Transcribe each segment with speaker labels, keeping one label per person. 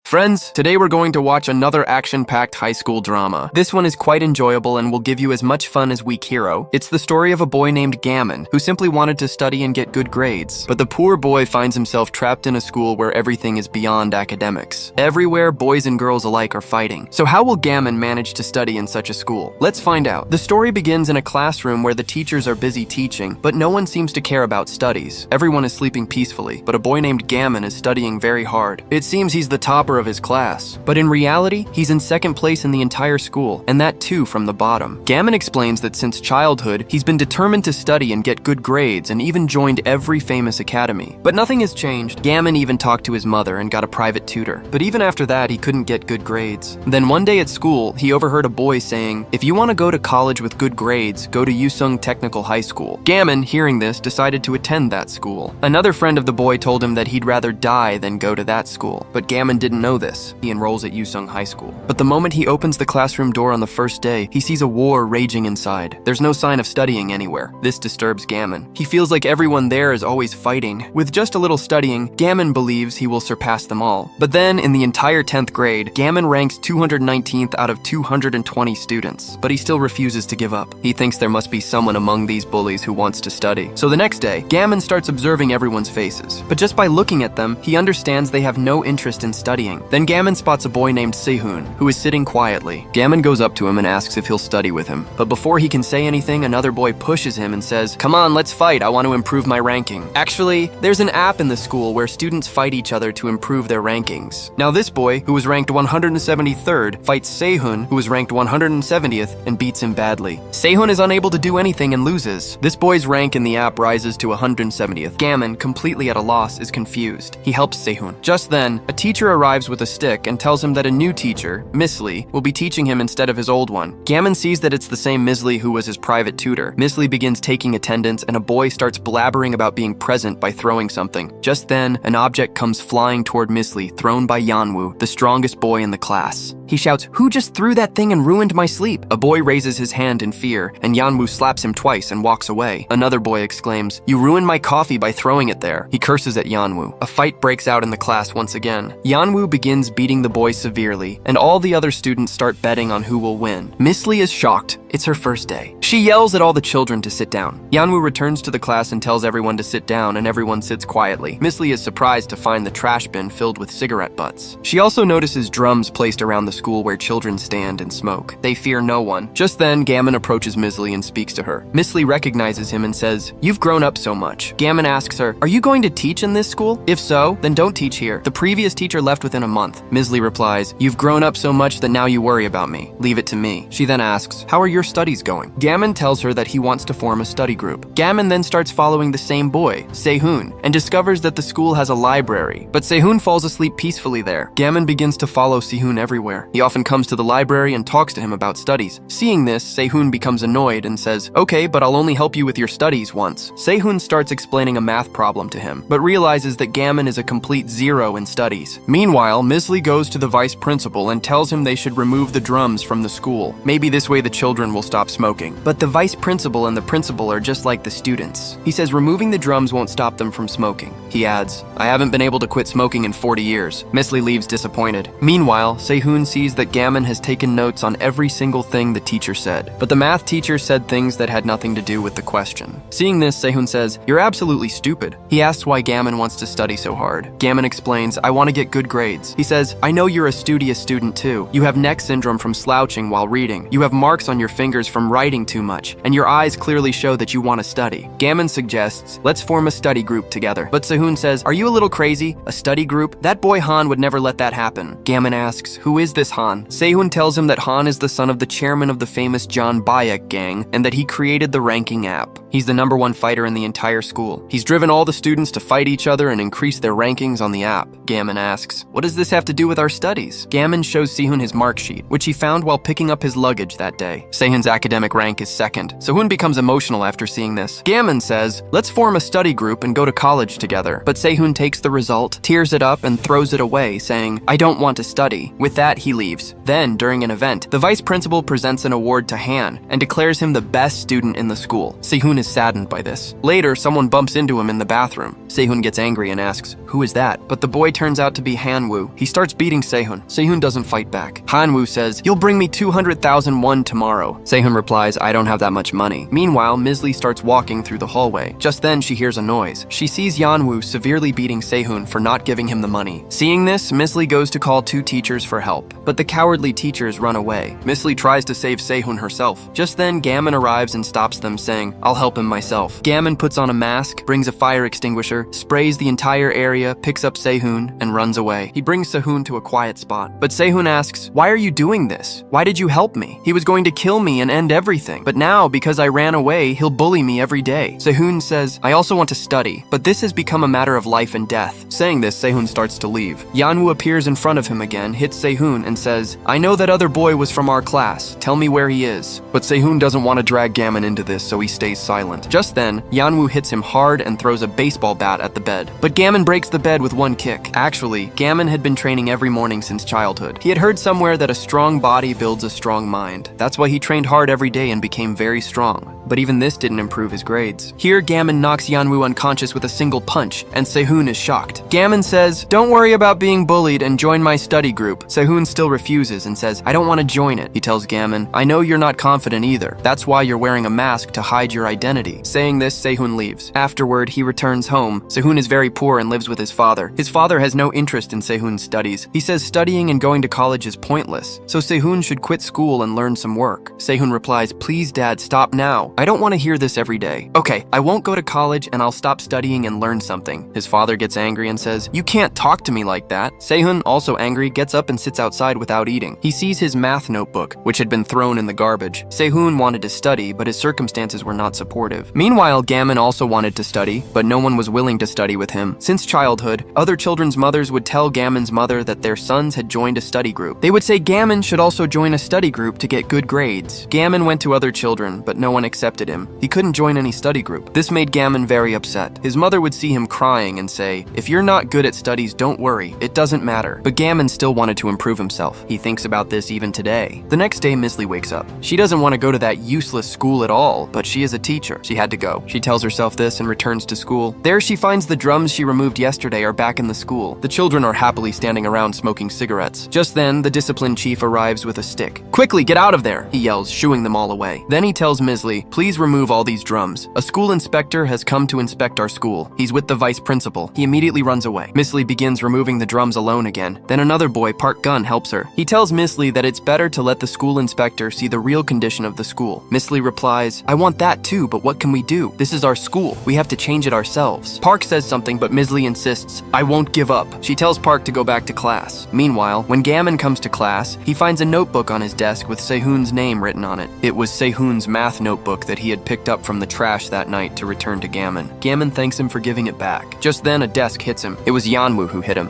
Speaker 1: Friends, today we're going to watch another action-packed high school drama. This one is quite enjoyable and will give you as much fun as Weak Hero. It's the story of a boy named Gamin, who simply wanted to study and get good grades. But the poor boy finds himself trapped in a school where everything is beyond academics. Everywhere, boys and girls alike are fighting. So how will Gamin manage to study in such a school? Let's find out. The story begins in a classroom where the teachers are busy teaching, but no one seems to care about studies. Everyone is sleeping peacefully, but a boy named Gamin is studying very hard. It seems he's the topper of his class, but in reality, he's in second place in the entire school, and that too from the bottom. Gamin explains that since childhood, he's been determined to study and get good grades and even joined every famous academy. But nothing has changed. Gamin even talked to his mother and got a private tutor. But even after that, he couldn't get good grades. Then one day at school, he overheard a boy saying, "If you want to go to college with good grades, go to Yusung Technical High School." Gamin, hearing this, decided to attend that school. Another friend of the boy told him that he'd rather die than go to that school. But Gamin didn't know this. He enrolls at Yusung High School. But the moment he opens the classroom door on the first day, he sees a war raging inside. There's no sign of studying anywhere. This disturbs Gamin. He feels like everyone there is always fighting. With just a little studying, Gamin believes he will surpass them all. But then, in the entire 10th grade, Gamin ranks 219th out of 220 students. But he still refuses to give up. He thinks there must be someone among these bullies who wants to study. So the next day, Gamin starts observing everyone's faces. But just by looking at them, he understands they have no interest in studying. Then Gamin spots a boy named Seahun, who is sitting quietly. Gamin goes up to him and asks if he'll study with him. But before he can say anything, another boy pushes him and says, "Come on, let's fight, I want to improve my ranking." Actually, there's an app in the school where students fight each other to improve their rankings. Now this boy, who was ranked 173rd, fights Seahun, who was ranked 170th, and beats him badly. Seahun is unable to do anything and loses. This boy's rank in the app rises to 170th. Gamin, completely at a loss, is confused. He helps Seahun. Just then, a teacher arrives with a stick and tells him that a new teacher, Miss Lee, will be teaching him instead of his old one. Gamin sees that it's the same Miss Lee who was his private tutor. Miss Lee begins taking attendance and a boy starts blabbering about being present by throwing something. Just then, an object comes flying toward Miss Lee, thrown by Yanwoo, the strongest boy in the class. He shouts, "Who just threw that thing and ruined my sleep?" A boy raises his hand in fear, and Yanwoo slaps him twice and walks away. Another boy exclaims, "You ruined my coffee by throwing it there." He curses at Yanwoo. A fight breaks out in the class once again. Yanwoo begins beating the boy severely, and all the other students start betting on who will win. Miss Lee is shocked. It's her first day. She yells at all the children to sit down. Yanwoo returns to the class and tells everyone to sit down, and everyone sits quietly. Miss Lee is surprised to find the trash bin filled with cigarette butts. She also notices drums placed around the school where children stand and smoke. They fear no one. Just then, Gamin approaches Miss Lee and speaks to her. Miss Lee recognizes him and says, "You've grown up so much." Gamin asks her, "Are you going to teach in this school? If so, then don't teach here. The previous teacher left within a month." Miss Lee replies, "You've grown up so much that now you worry about me. Leave it to me." She then asks, "How are your studies going?" Gamin tells her that he wants to form a study group. Gamin then starts following the same boy, Seahun, and discovers that the school has a library. But Seahun falls asleep peacefully there. Gamin begins to follow Seahun everywhere. He often comes to the library and talks to him about studies. Seeing this, Seahun becomes annoyed and says, "Okay, but I'll only help you with your studies once." Seahun starts explaining a math problem to him, but realizes that Gamin is a complete zero in studies. Meanwhile, Miss Lee goes to the vice principal and tells him they should remove the drums from the school. Maybe this way the children will stop smoking. But the vice principal and the principal are just like the students. He says removing the drums won't stop them from smoking. He adds, "I haven't been able to quit smoking in 40 years. Miss Lee leaves disappointed. Meanwhile, Seahun sees that Gamin has taken notes on every single thing the teacher said. But the math teacher said things that had nothing to do with the question. Seeing this, Seahun says, "You're absolutely stupid." He asks why Gamin wants to study so hard. Gamin explains, "I want to get good grades." He says, "I know you're a studious student too. You have neck syndrome from slouching while reading. You have marks on your fingers from writing too much, and your eyes clearly show that you want to study." Gamin suggests, "Let's form a study group together." But Seahun says, "Are you a little crazy? A study group? That boy Han would never let that happen." Gamin asks, "Who is this Han?" Seahun tells him that Han is the son of the chairman of the famous John Bayek gang, and that he created the ranking app. He's the #1 fighter in the entire school. He's driven all the students to fight each other and increase their rankings on the app. Gamin asks, "What does this have to do with our studies?" Gamin shows Seahun his mark sheet, which he found while picking up his luggage that day. Seahun's academic rank is second. Seahun becomes emotional after seeing this. Gamin says, "Let's form a study group and go to college together." But Seahun takes the result, tears it up, and throws it away, saying, "I don't want to study." With that, he leaves. Then, during an event, the vice principal presents an award to Han and declares him the best student in the school. Seahun Sehun is saddened by this. Later, someone bumps into him in the bathroom. Sehun gets angry and asks, "Who is that?" But the boy turns out to be Hanwoo. He starts beating Sehun. Sehun doesn't fight back. Hanwoo says, "You'll bring me 200,000 won tomorrow." Sehun replies, "I don't have that much money." Meanwhile, Misli starts walking through the hallway. Just then, she hears a noise. She sees Yanwoo severely beating Sehun for not giving him the money. Seeing this, Misli goes to call 2 teachers for help, but the cowardly teachers run away. Misli tries to save Sehun herself. Just then, Gamin arrives and stops them, saying, "I'll help him myself." Gamin puts on a mask, brings a fire extinguisher, sprays the entire area, picks up Sehun, and runs away. He brings Sehun to a quiet spot. But Sehun asks, "Why are you doing this? Why did you help me? He was going to kill me and end everything. But now, because I ran away, he'll bully me every day." Sehun says, "I also want to study, but this has become a matter of life and death." Saying this, Sehun starts to leave. Yanwoo appears in front of him again, hits Sehun, and says, "I know that other boy was from our class. Tell me where he is." But Sehun doesn't want to drag Gamin into this, so he stays silent. Just then, Yanwoo hits him hard and throws a baseball bat at the bed. But Gamin breaks the bed with one kick. Actually, Gamin had been training every morning since childhood. He had heard somewhere that a strong body builds a strong mind. That's why he trained hard every day and became very strong. But even this didn't improve his grades. Here, Gamin knocks Yanwoo unconscious with a single punch, and Sehun is shocked. Gamin says, "Don't worry about being bullied and join my study group." Sehun still refuses and says, "I don't want to join it." He tells Gamin, "I know you're not confident either. That's why you're wearing a mask to hide your identity." Saying this, Sehun leaves. Afterward, he returns home. Sehun is very poor and lives with his father. His father has no interest in Sehun's studies. He says studying and going to college is pointless, so Sehun should quit school and learn some work. Sehun replies, "Please, Dad, stop now. I don't want to hear this every day." "Okay, I won't go to college and I'll stop studying and learn something." His father gets angry and says, "You can't talk to me like that." Sehun, also angry, gets up and sits outside without eating. He sees his math notebook, which had been thrown in the garbage. Sehun wanted to study, but his circumstances were not supportive. Meanwhile, Gamin also wanted to study, but no one was willing to study with him. Since childhood, other children's mothers would tell Gamin's mother that their sons had joined a study group. They would say Gamin should also join a study group to get good grades. Gamin went to other children, but no one accepted him. He couldn't join any study group. This made Gamin very upset. His mother would see him crying and say, "If you're not good at studies, don't worry. It doesn't matter." But Gamin still wanted to improve himself. He thinks about this even today. The next day, Misli wakes up. She doesn't want to go to that useless school at all, but she is a teacher. She had to go. She tells herself this and returns to school. There she finds the drums she removed yesterday are back in the school. The children are happily standing around smoking cigarettes. Just then, the discipline chief arrives with a stick. "Quickly, get out of there!" he yells, shooing them all away. Then he tells Misli, "Please remove all these drums. A school inspector has come to inspect our school. He's with the vice principal." He immediately runs away. Misli begins removing the drums alone again. Then another boy, Park Gun, helps her. He tells Misli that it's better to let the school inspector see the real condition of the school. Misli replies, "I want that too, but what can we do? This is our school. We have to change it ourselves." Park says something, but Misli insists, "I won't give up." She tells Park to go back to class. Meanwhile, when Gamin comes to class, he finds a notebook on his desk with Sehun's name written on it. It was Sehun's math notebook that he had picked up from the trash that night to return to Gamin. Gamin thanks him for giving it back. Just then, a desk hits him. It was Yanwoo who hit him.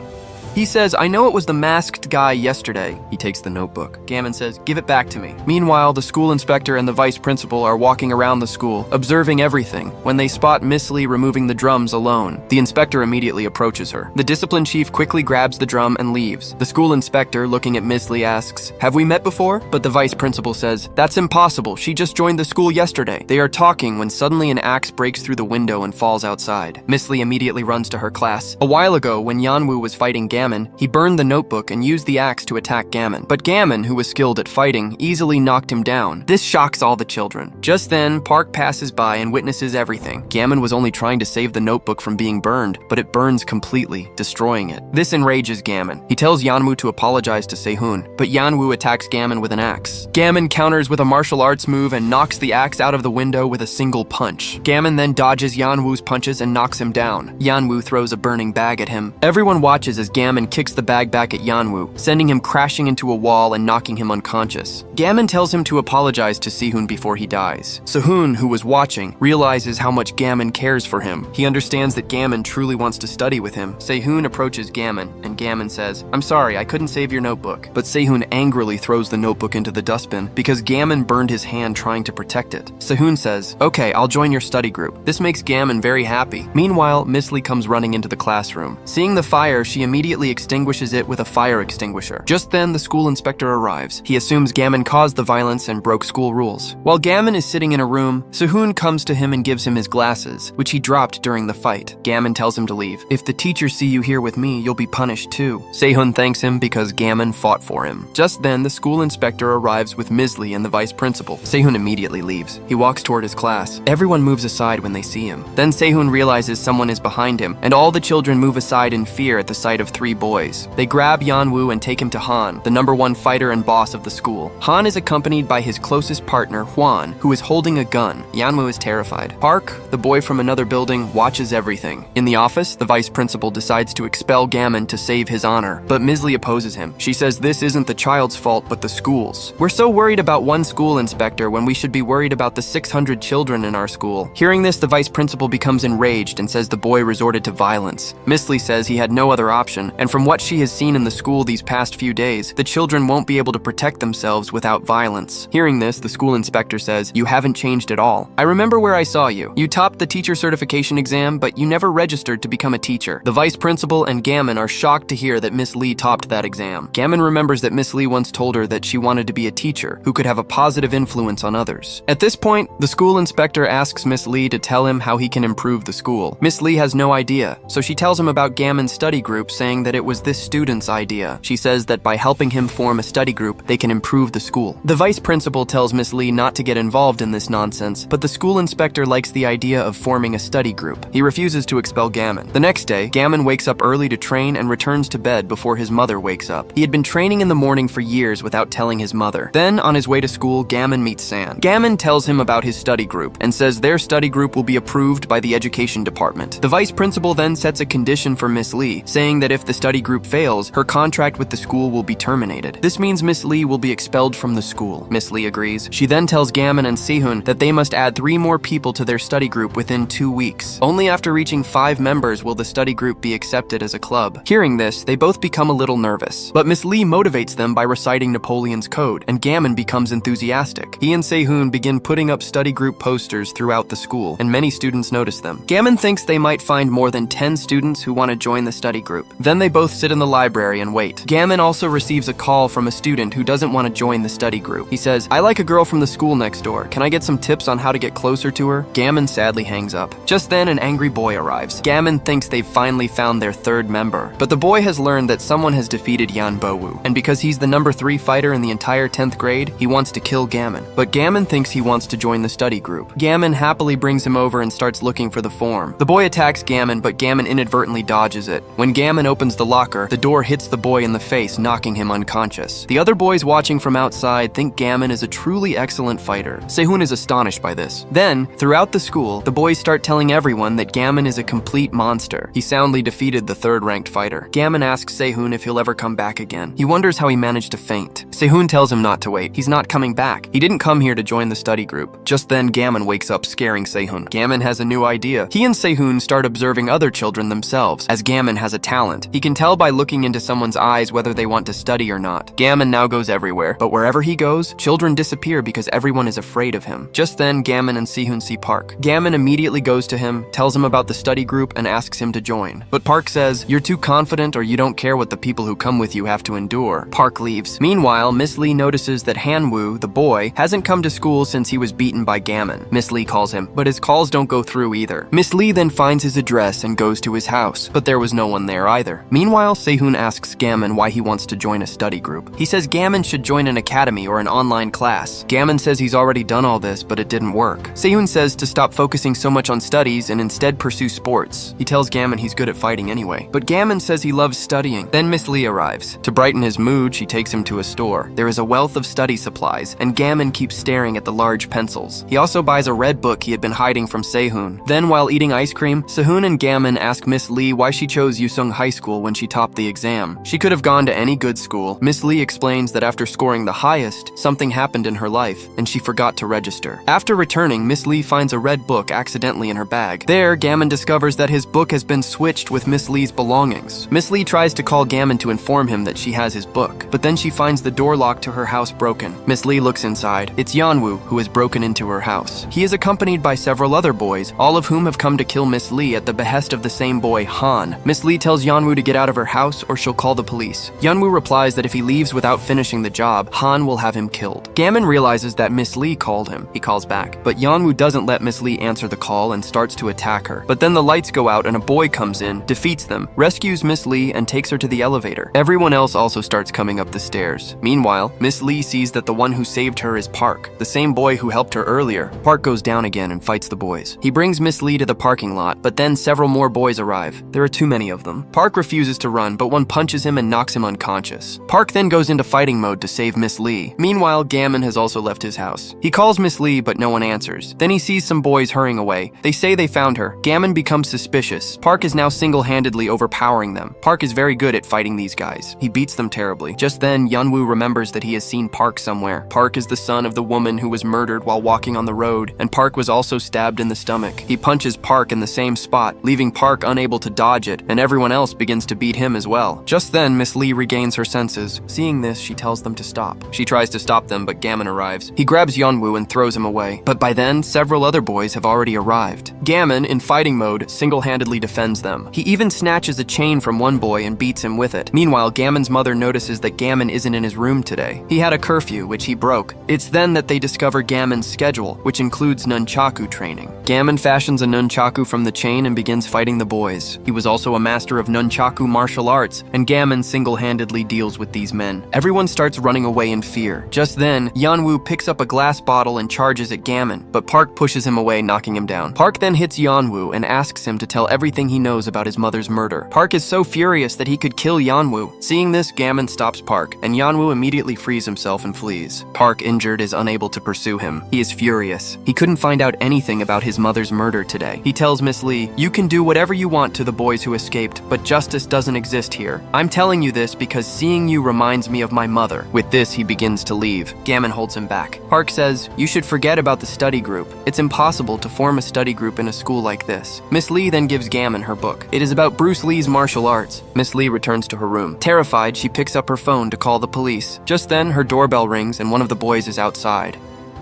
Speaker 1: He says, "I know it was the masked guy yesterday." He takes the notebook. Gamin says, "Give it back to me." Meanwhile, the school inspector and the vice principal are walking around the school, observing everything, when they spot Misli removing the drums alone. The inspector immediately approaches her. The discipline chief quickly grabs the drum and leaves. The school inspector, looking at Misli, asks, "Have we met before?" But the vice principal says, "That's impossible. She just joined the school yesterday." They are talking when suddenly an axe breaks through the window and falls outside. Misli immediately runs to her class. A while ago, when Yanwoo was fighting Gamin, he burned the notebook and used the axe to attack Gamin. But Gamin, who was skilled at fighting, easily knocked him down. This shocks all the children. Just then, Park passes by and witnesses everything. Gamin was only trying to save the notebook from being burned, but it burns completely, destroying it. This enrages Gamin. He tells Yanwoo to apologize to Seahun, but Yanwoo attacks Gamin with an axe. Gamin counters with a martial arts move and knocks the axe out of the window with a single punch. Gamin then dodges Yanwoo's punches and knocks him down. Yanwoo throws a burning bag at him. Everyone watches as Gamin kicks the bag back at Yanwoo, sending him crashing into a wall and knocking him unconscious. Gamin tells him to apologize to Seahun before he dies. Seahun, who was watching, realizes how much Gamin cares for him. He understands that Gamin truly wants to study with him. Seahun approaches Gamin, and Gamin says, "I'm sorry, I couldn't save your notebook." But Seahun angrily throws the notebook into the dustbin because Gamin burned his hand trying to protect it. Seahun says, "Okay, I'll join your study group." This makes Gamin very happy. Meanwhile, Misli comes running into the classroom. Seeing the fire, she immediately immediately extinguishes it with a fire extinguisher. Just then, the school inspector arrives. He assumes Gamin caused the violence and broke school rules. While Gamin is sitting in a room, Seahun comes to him and gives him his glasses, which he dropped during the fight. Gamin tells him to leave. "If the teachers see you here with me, you'll be punished too." Seahun thanks him because Gamin fought for him. Just then, the school inspector arrives with Ms. Lee and the vice principal. Seahun immediately leaves. He walks toward his class. Everyone moves aside when they see him. Then Seahun realizes someone is behind him, and all the children move aside in fear at the sight of 3 boys. They grab Yanwoo and take him to Han, the #1 fighter and boss of the school. Han is accompanied by his closest partner, Hwan, who is holding a gun. Yanwoo is terrified. Park, the boy from another building, watches everything. In the office, the vice principal decides to expel Gamin to save his honor, but Ms. Lee opposes him. She says this isn't the child's fault, but the school's. "We're so worried about one school inspector when we should be worried about the 600 children in our school." Hearing this, the vice principal becomes enraged and says the boy resorted to violence. Ms. Lee says he had no other option, and from what she has seen in the school these past few days, the children won't be able to protect themselves without violence. Hearing this, the school inspector says, "You haven't changed at all. I remember where I saw you. You topped the teacher certification exam, but you never registered to become a teacher." The vice principal and Gamin are shocked to hear that Miss Lee topped that exam. Gamin remembers that Miss Lee once told her that she wanted to be a teacher who could have a positive influence on others. At this point, the school inspector asks Miss Lee to tell him how he can improve the school. Miss Lee has no idea, so she tells him about Gamin's study group, saying that it was this student's idea. She says that by helping him form a study group, they can improve the school. The vice principal tells Miss Lee not to get involved in this nonsense, but the school inspector likes the idea of forming a study group. He refuses to expel Gamin. The next day, Gamin wakes up early to train and returns to bed before his mother wakes up. He had been training in the morning for years without telling his mother. Then, on his way to school, Gamin meets San. Gamin tells him about his study group and says their study group will be approved by the education department. The vice principal then sets a condition for Miss Lee, saying that if the study group fails, her contract with the school will be terminated. This means Miss Lee will be expelled from the school. Miss Lee agrees. She then tells Gamin and Seahun that they must add 3 more people to their study group within 2 weeks. Only after reaching 5 members will the study group be accepted as a club. Hearing this, they both become a little nervous. But Miss Lee motivates them by reciting Napoleon's Code, and Gamin becomes enthusiastic. He and Seahun begin putting up study group posters throughout the school, and many students notice them. Gamin thinks they might find more than 10 students who want to join the study group. Then they both sit in the library and wait. Gamin also receives a call from a student who doesn't want to join the study group. He says, "I like a girl from the school next door. Can I get some tips on how to get closer to her?" Gamin sadly hangs up. Just then, an angry boy arrives. Gamin thinks they've finally found their 3rd member, but the boy has learned that someone has defeated Yan Bowu, and because he's the #3 fighter in the entire 10th grade, he wants to kill Gamin. But Gamin thinks he wants to join the study group. Gamin happily brings him over and starts looking for the form. The boy attacks Gamin, but Gamin inadvertently dodges it. When Gamin opens the locker, the door hits the boy in the face, knocking him unconscious. The other boys watching from outside think Gamin is a truly excellent fighter. Seahun is astonished by this. Then, throughout the school, the boys start telling everyone that Gamin is a complete monster. He soundly defeated the 3rd-ranked fighter. Gamin asks Seahun if he'll ever come back again. He wonders how he managed to faint. Seahun tells him not to wait. He's not coming back. He didn't come here to join the study group. Just then, Gamin wakes up, scaring Seahun. Gamin has a new idea. He and Seahun start observing other children themselves, as Gamin has a talent. He can tell by looking into someone's eyes whether they want to study or not. Gamin now goes everywhere, but wherever he goes, children disappear because everyone is afraid of him. Just then, Gamin and Seahun see Park. Gamin immediately goes to him, tells him about the study group, and asks him to join. But Park says, "You're too confident or you don't care what the people who come with you have to endure." Park leaves. Meanwhile, Miss Lee notices that Hanwoo, the boy, hasn't come to school since he was beaten by Gamin. Miss Lee calls him, but his calls don't go through either. Miss Lee then finds his address and goes to his house, but there was no one there either. Meanwhile, Seahun asks Gamin why he wants to join a study group. He says Gamin should join an academy or an online class. Gamin says he's already done all this, but it didn't work. Seahun says to stop focusing so much on studies and instead pursue sports. He tells Gamin he's good at fighting anyway, but Gamin says he loves studying. Then Miss Lee arrives. To brighten his mood, she takes him to a store. There is a wealth of study supplies, and Gamin keeps staring at the large pencils. He also buys a red book he had been hiding from Seahun. Then, while eating ice cream, Seahun and Gamin ask Miss Lee why she chose Yusung High School when she topped the exam. She could have gone to any good school. Miss Lee explains that after scoring the highest, something happened in her life, and she forgot to register. After returning, Miss Lee finds a red book accidentally in her bag. There, Gamin discovers that his book has been switched with Miss Lee's belongings. Miss Lee tries to call Gamin to inform him that she has his book, but then she finds the door lock to her house broken. Miss Lee looks inside. It's Yanwoo, who has broken into her house. He is accompanied by several other boys, all of whom have come to kill Miss Lee at the behest of the same boy, Han. Miss Lee tells Yanwoo to get out of her house or she'll call the police. Yeonwoo replies that if he leaves without finishing the job, Han will have him killed. Gamin realizes that Miss Lee called him. He calls back, but Yeonwoo doesn't let Miss Lee answer the call and starts to attack her. But then the lights go out and a boy comes in, defeats them, rescues Miss Lee, and takes her to the elevator. Everyone else also starts coming up the stairs. Meanwhile, Miss Lee sees that the one who saved her is Park, the same boy who helped her earlier. Park goes down again and fights the boys. He brings Miss Lee to the parking lot, but then several more boys arrive. There are too many of them. Park refuses to run, but one punches him and knocks him unconscious. Park then goes into fighting mode to save Miss Lee. Meanwhile, Gamin has also left his house. He calls Miss Lee, but no one answers. Then he sees some boys hurrying away. They say they found her. Gamin becomes suspicious. Park is now single-handedly overpowering them. Park is very good at fighting these guys. He beats them terribly. Just then, Yeonwoo remembers that he has seen Park somewhere. Park is the son of the woman who was murdered while walking on the road, and Park was also stabbed in the stomach. He punches Park in the same spot, leaving Park unable to dodge it, and everyone else begins to beat him as well. Just then, Miss Lee regains her senses. Seeing this, she tells them to stop. She tries to stop them, but Gamin arrives. He grabs Yeonwoo and throws him away, but by then, several other boys have already arrived. Gamin, in fighting mode, single-handedly defends them. He even snatches a chain from one boy and beats him with it. Meanwhile, Gamin's mother notices that Gamin isn't in his room today. He had a curfew, which he broke. It's then that they discover Gamin's schedule, which includes nunchaku training. Gamin fashions a nunchaku from the chain and begins fighting the boys. He was also a master of nunchaku martial arts, and Gamin single-handedly deals with these men. Everyone starts running away in fear. Just then, Yeonwoo picks up a glass bottle and charges at Gamin, but Park pushes him away, knocking him down. Park then hits Yeonwoo and asks him to tell everything he knows about his mother's murder. Park is so furious that he could kill Yeonwoo. Seeing this, Gamin stops Park, and Yeonwoo immediately frees himself and flees. Park, injured, is unable to pursue him. He is furious. He couldn't find out anything about his mother's murder today. He tells Miss Lee, "You can do whatever you want to the boys who escaped, but justice doesn't exist here. I'm telling you this because seeing you reminds me of my mother." With this, he begins to leave. Gamin holds him back. Park says, "You should forget about the study group. It's impossible to form a study group in a school like this." Miss Lee then gives Gamin her book. It is about Bruce Lee's martial arts. Miss Lee returns to her room. Terrified, she picks up her phone to call the police. Just then, her doorbell rings and one of the boys is outside.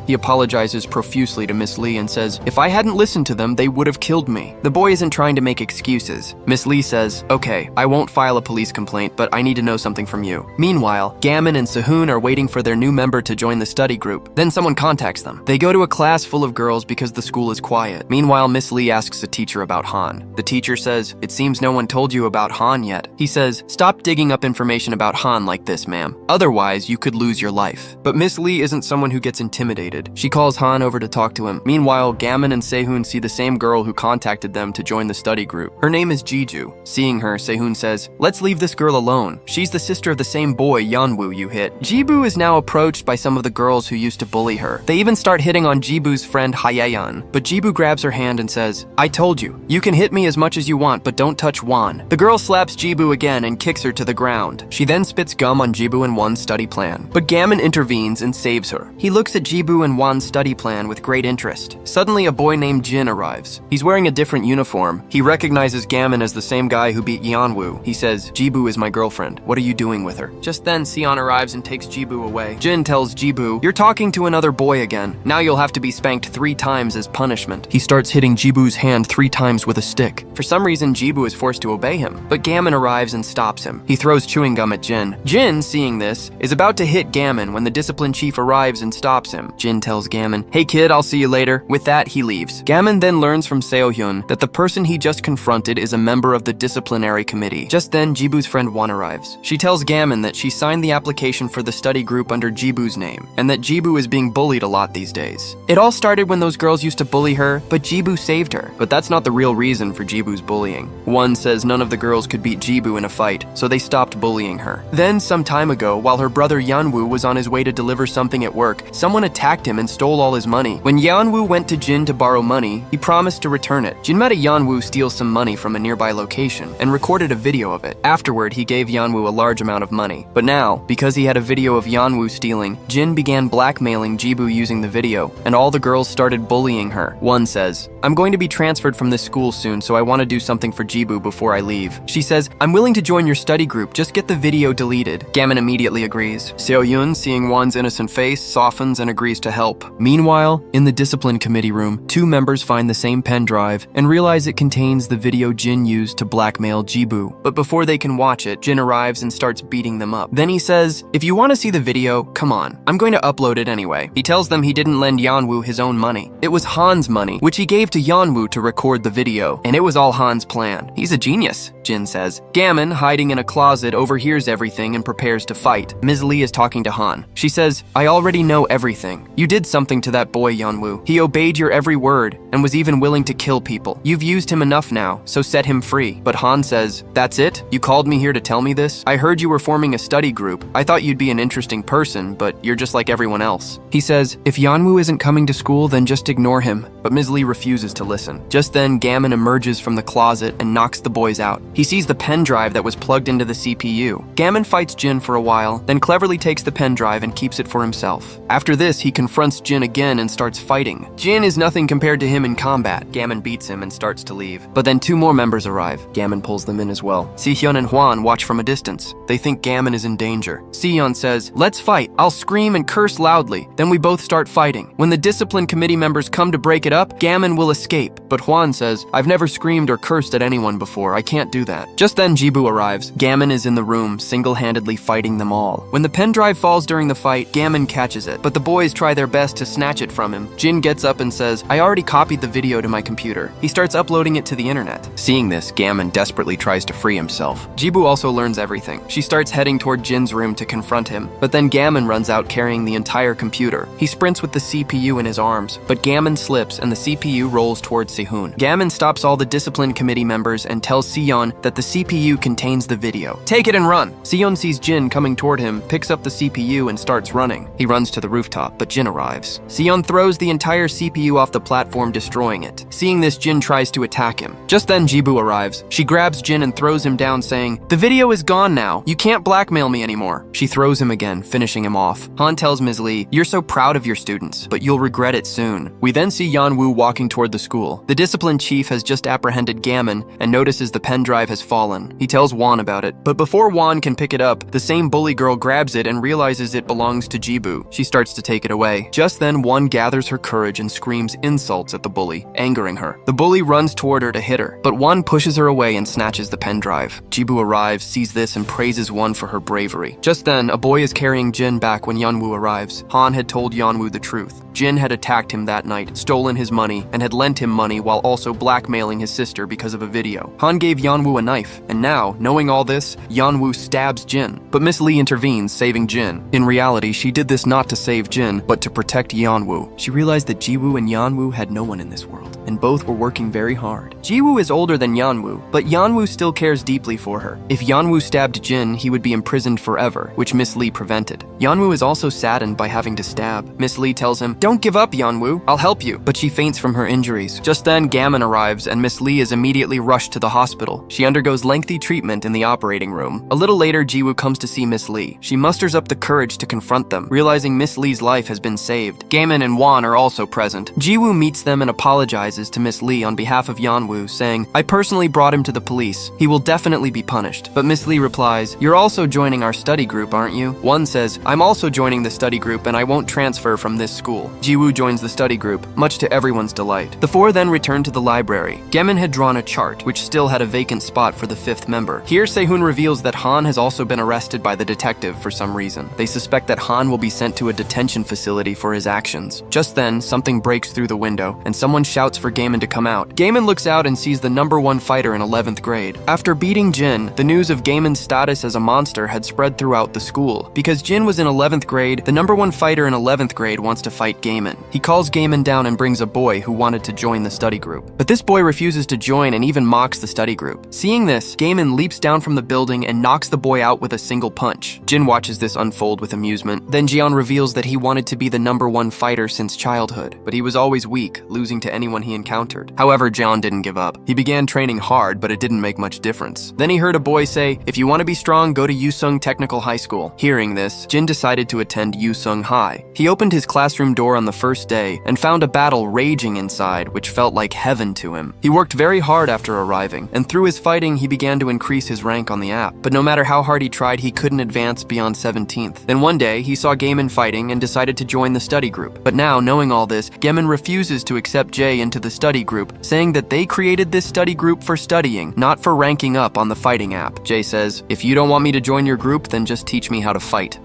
Speaker 1: He apologizes profusely to Miss Lee and says, "If I hadn't listened to them, they would have killed me." The boy isn't trying to make excuses. Miss Lee says, "Okay, I won't file a police complaint, but I need to know something from you." Meanwhile, Gamin and Seahun are waiting for their new member to join the study group. Then someone contacts them. They go to a class full of girls because the school is quiet. Meanwhile, Miss Lee asks the teacher about Han. The teacher says, "It seems no one told you about Han yet." He says, "Stop digging up information about Han like this, ma'am. Otherwise, you could lose your life." But Miss Lee isn't someone who gets intimidated. She calls Han over to talk to him. Meanwhile, Gamin and Seahun see the same girl who contacted them to join the study group. Her name is Jeju. Seeing her, Seahun says, "Let's leave this girl alone. She's the sister of the same boy, Yeonwoo, you hit." Jibu is now approached by some of the girls who used to bully her. They even start hitting on Jibu's friend Hayeon, but Jibu grabs her hand and says, "I told you, you can hit me as much as you want, but don't touch Won." The girl slaps Jibu again and kicks her to the ground. She then spits gum on Jibu and Won's study plan, but Gamin intervenes and saves her. He looks at Jibu and Won's study plan with great interest. Suddenly, a boy named Jin arrives. He's wearing a different uniform. He recognizes Gamin as the same guy who beat Yeonwoo. He says, "Jibu is my girlfriend. What are you doing with her?" Just then, Seon arrives and takes Jibu away. Jin tells Jibu, "You're talking to another boy again. Now you'll have to be spanked 3 times as punishment." He starts hitting Jibu's hand 3 times with a stick. For some reason, Jibu is forced to obey him, but Gamin arrives and stops him. He throws chewing gum at Jin. Jin, seeing this, is about to hit Gamin when the discipline chief arrives and stops him. Jin tells Gamin, "Hey kid, I'll see you later." With that, he leaves. Gamin then learns from Seohyun that the person he just confronted is a member of the disciplinary committee. Just then, Jibu's friend Won arrives. She tells Gamin that she signed the application for the study group under Jibu's name, and that Jibu is being bullied a lot these days. It all started when those girls used to bully her, but Jibu saved her. But that's not the real reason for Jibu's bullying. Won says none of the girls could beat Jibu in a fight, so they stopped bullying her. Then, some time ago, while her brother Yeonwoo was on his way to deliver something at work, someone attacked him and stole all his money. When Yeonwoo went to Jin to borrow money, he promised to return it. Jin met Yeonwoo steal some money from a nearby location and recorded a video of it. Afterward, he gave Yeonwoo a large amount of money. But now, because he had a video of Yeonwoo stealing, Jin began blackmailing Jibu using the video, and all the girls started bullying her. One says, "I'm going to be transferred from this school soon, so I want to do something for Jibu before I leave." She says, "I'm willing to join your study group, just get the video deleted." Gamin immediately agrees. Seohyun, seeing Won's innocent face, softens and agrees to to help. Meanwhile, in the discipline committee room, two members find the same pen drive and realize it contains the video Jin used to blackmail Jibu. But before they can watch it, Jin arrives and starts beating them up. Then he says, "If you want to see the video, come on. I'm going to upload it anyway." He tells them he didn't lend Yanwoo his own money. It was Han's money, which he gave to Yanwoo to record the video, and it was all Han's plan. He's a genius, Jin says. Gamin, hiding in a closet, overhears everything and prepares to fight. Ms. Lee is talking to Han. She says, "I already know everything. You did something to that boy, Yanwoo. He obeyed your every word and was even willing to kill people. You've used him enough now, so set him free." But Han says, "That's it? You called me here to tell me this? I heard you were forming a study group. I thought you'd be an interesting person, but you're just like everyone else." He says, "If Yanwoo isn't coming to school, then just ignore him." But Ms. Lee refuses to listen. Just then, Gamin emerges from the closet and knocks the boys out. He sees the pen drive that was plugged into the CPU. Gamin fights Jin for a while, then cleverly takes the pen drive and keeps it for himself. After this, he confronts Jin again and starts fighting. Jin is nothing compared to him in combat. Gamin beats him and starts to leave. But then two more members arrive. Gamin pulls them in as well. Seahun and Hwan watch from a distance. They think Gamin is in danger. Seahun says, "Let's fight. I'll scream and curse loudly. Then we both start fighting. When the discipline committee members come to break it up, Gamin will escape." But Hwan says, "I've never screamed or cursed at anyone before. I can't do that." Just then Jibu arrives. Gamin is in the room, single-handedly fighting them all. When the pen drive falls during the fight, Gamin catches it, but the boys try their best to snatch it from him. Jin gets up and says, "I already copied the video to my computer." He starts uploading it to the internet. Seeing this, Gamin desperately tries to free himself. Jibu also learns everything. She starts heading toward Jin's room to confront him, but then Gamin runs out carrying the entire computer. He sprints with the CPU in his arms, but Gamin slips and the CPU rolls towards Seahun. Gamin stops all the discipline committee members and tells Seahun that the CPU contains the video. "Take it and run!" Seahun sees Jin coming toward him, picks up the CPU and starts running. He runs to the rooftop, but Jin arrives. Seahun throws the entire CPU off the platform, destroying it. Seeing this, Jin tries to attack him. Just then Jibu arrives. She grabs Jin and throws him down, saying, "The video is gone now. You can't blackmail me anymore." She throws him again, finishing him off. Han tells Ms. Lee, "You're so proud of your students, but you'll regret it soon." We then see Yanwoo walking toward the school. The discipline chief has just apprehended Gamin and notices the pen drive has fallen. He tells Hwan about it, but before Hwan can pick it up, the same bully girl grabs it and realizes it belongs to Jibu. She starts to take it away. Just then, Hwan gathers her courage and screams insults at the bully, angering her. The bully runs toward her to hit her, but Hwan pushes her away and snatches the pen drive. Jibu arrives, sees this, and praises Hwan for her bravery. Just then, a boy is carrying Jin back when Yanwoo arrives. Han had told Yanwoo the truth. Jin had attacked him that night, stolen his money, and had lent him money while also blackmailing his sister because of a video. Han gave Yanwoo a knife, and now, knowing all this, Yanwoo stabs Jin. But Miss Lee intervenes, saving Jin. In reality, she did this not to save Jin, but to protect Yanwoo. She realized that Jiwoo and Yanwoo had no one in this world, and both were working very hard. Jiwoo is older than Yanwoo, but Yanwoo still cares deeply for her. If Yanwoo stabbed Jin, he would be imprisoned forever, which Miss Lee prevented. Yanwoo is also saddened by having to stab. Miss Lee tells him, "Don't give up, Yanwoo. I'll help you." But she faints from her injuries. Just then, Gamin arrives, and Miss Lee is immediately rushed to the hospital. She undergoes lengthy treatment in the operating room. A little later, Jiwoo comes to see Miss Lee. She musters up the courage to confront them, realizing Miss Lee's life has been saved. Gamin and Hwan are also present. Jiwoo meets them and apologizes to Miss Lee on behalf of Yanwoo, saying, "I personally brought him to the police. He will definitely be punished." But Miss Lee replies, "You're also joining our study group, aren't you?" Hwan says, "I'm also joining the study group and I won't transfer from this school." Jiwoo joins the study group, much to everyone's delight. The four then return to the library. Gamin had drawn a chart, which still had a vacant spot for the fifth member. Here, Seahun reveals that Han has also been arrested by the detective for some reason. They suspect that Han will be sent to a detention facility for his actions. Just then, something breaks through the window, and someone shouts for Gamin to come out. Gamin looks out and sees the #1 fighter in 11th grade. After beating Jin, the news of Gamin's status as a monster had spread throughout the school. Because Jin was in 11th grade, the #1 fighter in 11th grade wants to fight Gamin. He calls Gamin down and brings a boy who wanted to join the study group. But this boy refuses to join and even mocks the study group. Seeing this, Gamin leaps down from the building and knocks the boy out with a single punch. Jin watches this unfold with amusement. Then Jian reveals that he wanted to be the #1 fighter since childhood, but he was always weak, losing to anyone he encountered. However, Jian didn't give up. He began training hard, but it didn't make much difference. Then he heard a boy say, "If you want to be strong, go to Yusung Technical High School." Hearing this, Jin decided to attend Yusung High. He opened his classroom door on the first day and found a battle raging inside, which felt like heaven to him. He worked very hard after arriving, and through his fighting, he began to increase his rank on the app, but no matter how hard he tried, he couldn't advance beyond 17th. Then one day, he saw Gamin fighting and decided to join the study group. But now, knowing all this, Gamin refuses to accept Jay into the study group, saying that they created this study group for studying, not for ranking up on the fighting app. Jay says, "If you don't want me to join your group, then just teach me how to fight."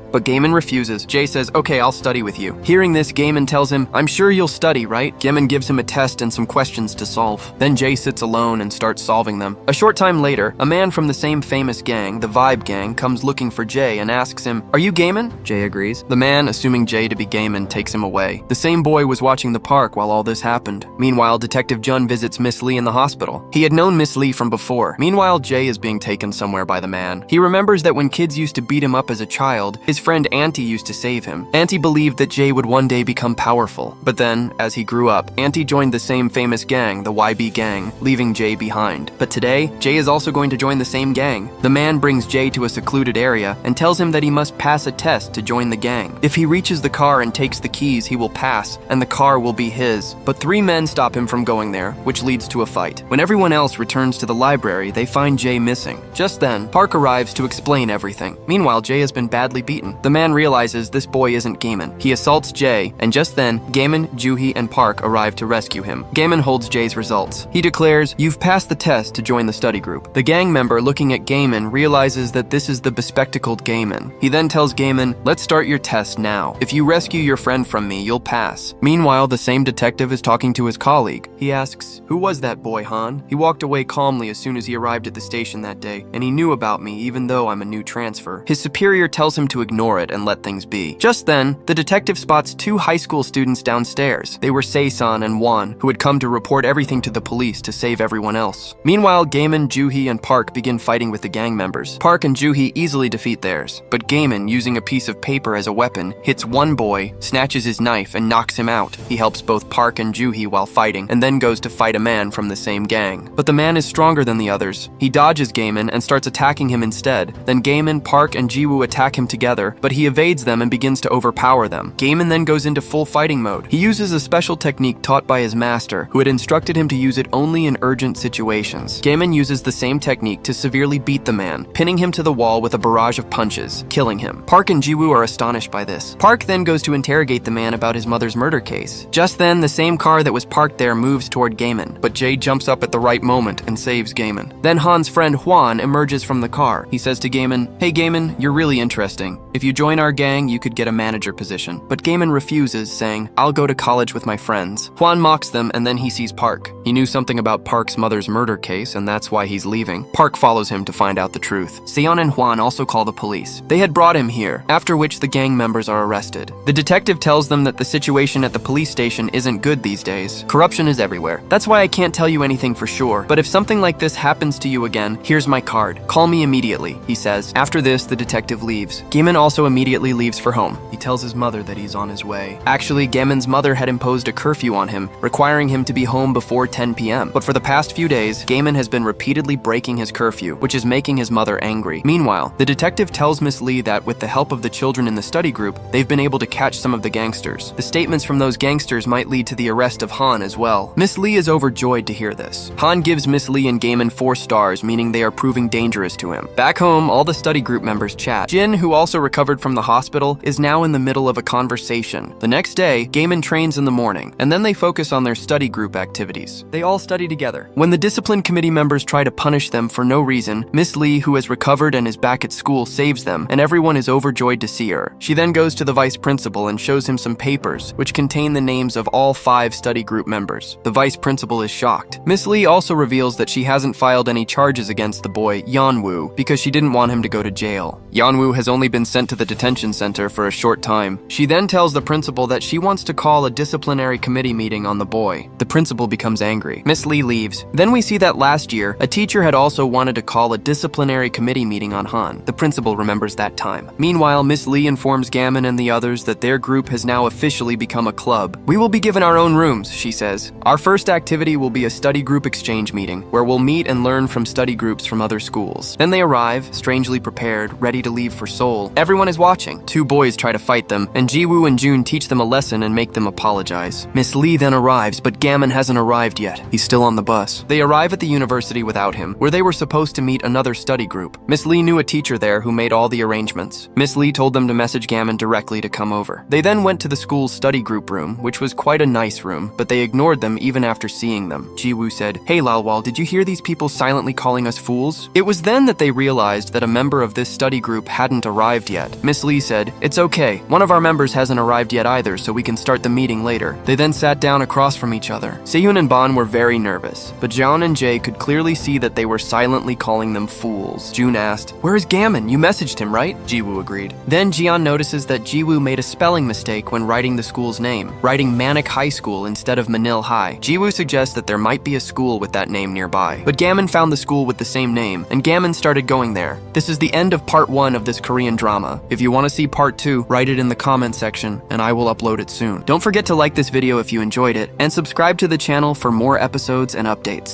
Speaker 1: But Gamin refuses. Jay says, "Okay, I'll study with you." Hearing this, Gamin tells him, "I'm sure you'll study, right?" Gamin gives him a test and some questions to solve. Then Jay sits alone and starts solving them. A short time later, a man from the same famous gang, the Vibe Gang, comes looking for Jay and asks him, "Are you Gamin?" Jay agrees. The man, assuming Jay to be Gamin, takes him away. The same boy was watching the park while all this happened. Meanwhile, Detective Jun visits Miss Lee in the hospital. He had known Miss Lee from before. Meanwhile, Jay is being taken somewhere by the man. He remembers that when kids used to beat him up as a child, his friend Auntie used to save him. Auntie believed that Jay would one day become powerful. But then, as he grew up, Auntie joined the same famous gang, the YB Gang, leaving Jay behind. But today, Jay is also going to join the same gang. The man brings Jay to a secluded area and tells him that he must pass a test to join the gang. If he reaches the car and takes the keys, he will pass, and the car will be his. But 3 men stop him from going there, which leads to a fight. When everyone else returns to the library, they find Jay missing. Just then, Park arrives to explain everything. Meanwhile, Jay has been badly beaten. The man realizes this boy isn't Gamin. He assaults Jay, and just then, Gamin, Juhi, and Park arrive to rescue him. Gamin holds Jay's results. He declares, "You've passed the test to join the study group." The gang member looking at Gamin realizes that this is the bespectacled Gamin. He then tells Gamin, "Let's start your test now. If you rescue your friend from me, you'll pass." Meanwhile, the same detective is talking to his colleague. He asks, "Who was that boy, Han?" He walked away calmly as soon as he arrived at the station that day, and he knew about me even though I'm a new transfer. His superior tells him to ignore it and let things be. Just then, the detective spots 2 high school students downstairs. They were Seihun and Won, who had come to report everything to the police to save everyone else. Meanwhile, Gamin, Juhi, and Park begin fighting with the gang members. Park and Juhi easily defeat theirs, but Gamin, using a piece of paper as a weapon, hits one boy, snatches his knife, and knocks him out. He helps both Park and Juhi while fighting, and then goes to fight a man from the same gang. But the man is stronger than the others. He dodges Gamin and starts attacking him instead. Then Gamin, Park, and Jiwoo attack him together, but he evades them and begins to overpower them. Gamin then goes into full fighting mode. He uses a special technique taught by his master, who had instructed him to use it only in urgent situations. Gamin uses the same technique to severely beat the man, pinning him to the wall with a barrage of punches, killing him. Park and Jiwoo are astonished by this. Park then goes to interrogate the man about his mother's murder case. Just then, the same car that was parked there moves toward Gamin, but Jay jumps up at the right moment and saves Gamin. Then Han's friend Hwan emerges from the car. He says to Gamin, "Hey Gamin, you're really interesting. If you join our gang, you could get a manager position." But Gamin refuses, saying, "I'll go to college with my friends." Hwan mocks them, and then he sees Park. He knew something about Park's mother's murder case, and that's why he's leaving. Park follows him to find out the truth. Seon and Hwan also call the police. They had brought him here, after which the gang members are arrested. The detective tells them that the situation at the police station isn't good these days. Corruption is everywhere. That's why I can't tell you anything for sure, but if something like this happens to you again, here's my card. Call me immediately, he says. After this, the detective leaves. Gamin also immediately leaves for home. He tells his mother that he's on his way. Actually, Gamin's mother had imposed a curfew on him, requiring him to be home before 10 p.m. But for the past few days, Gamin has been repeatedly breaking his curfew, which is making his mother angry. Meanwhile, the detective tells Miss Lee that with the help of the children in the study group, they've been able to catch some of the gangsters. The statements from those gangsters might lead to the arrest of Han as well. Miss Lee is overjoyed to hear this. Han gives Miss Lee and Gamin 4 stars, meaning they are proving dangerous to him. Back home, all the study group members chat. Jin, who also recovered from the hospital, is now in the middle of a conversation. The next day, Gamin trains in the morning, and then they focus on their study group activities. They all study together. When the discipline committee members try to punish them for no reason, Miss Lee, who has recovered and is back at school, saves them, and everyone is overjoyed to see her. She then goes to the vice principal and shows him some papers, which contain the names of all 5 study group members. The vice principal is shocked. Miss Lee also reveals that she hasn't filed any charges against the boy, Yeonwoo, because she didn't want him to go to jail. Yeonwoo has only been sent to the detention center for a short time. She then tells the principal that she wants to call a disciplinary committee meeting on the boy. The principal becomes angry. Miss Lee leaves. Then we see that last year, a teacher had also wanted to call a disciplinary committee meeting on Han. The principal remembers that time. Meanwhile, Miss Lee informs Gamin and the others that their group has now officially become a club. "We will be given our own rooms," she says. "Our first activity will be a study group exchange meeting, where we'll meet and learn from study groups from other schools." Then they arrive, strangely prepared, ready to leave for Seoul. Everyone is watching. Two boys try to fight them, and Ji-woo and Jun teach them a lesson and make them apologize. Miss Lee then arrives, but Gamin hasn't arrived yet. He's still on the bus. They arrive at the university without him, where they were supposed to meet another study group. Miss Lee knew a teacher there who made all the arrangements. Miss Lee told them to message Gamin directly to come over. They then went to the school's study group room, which was quite a nice room, but they ignored them even after seeing them. Ji-woo said, "Hey Lalwal, did you hear these people silently calling us fools?" It was then that they realized that a member of this study group hadn't arrived yet. Miss Lee said, "It's okay. One of our members hasn't arrived yet either, so we can start the meeting later." They then sat down across from each other. Seahun and Ban were very nervous, but Jeon and Jae could clearly see that they were silently calling them fools. Jun asked, "Where is Gamin? You messaged him, right?" Ji-woo agreed. Then Jeon notices that Ji-woo made a spelling mistake when writing the school's name, writing Manic High School instead of Manil High. Ji-woo suggests that there might be a school with that name nearby. But Gamin found the school with the same name, and Gamin started going there. This is the end of part 1 of this Korean drama. If you want to see part 2, write it in the comment section, and I will upload it soon. Don't forget to like this video if you enjoyed it, and subscribe to the channel for more episodes and updates.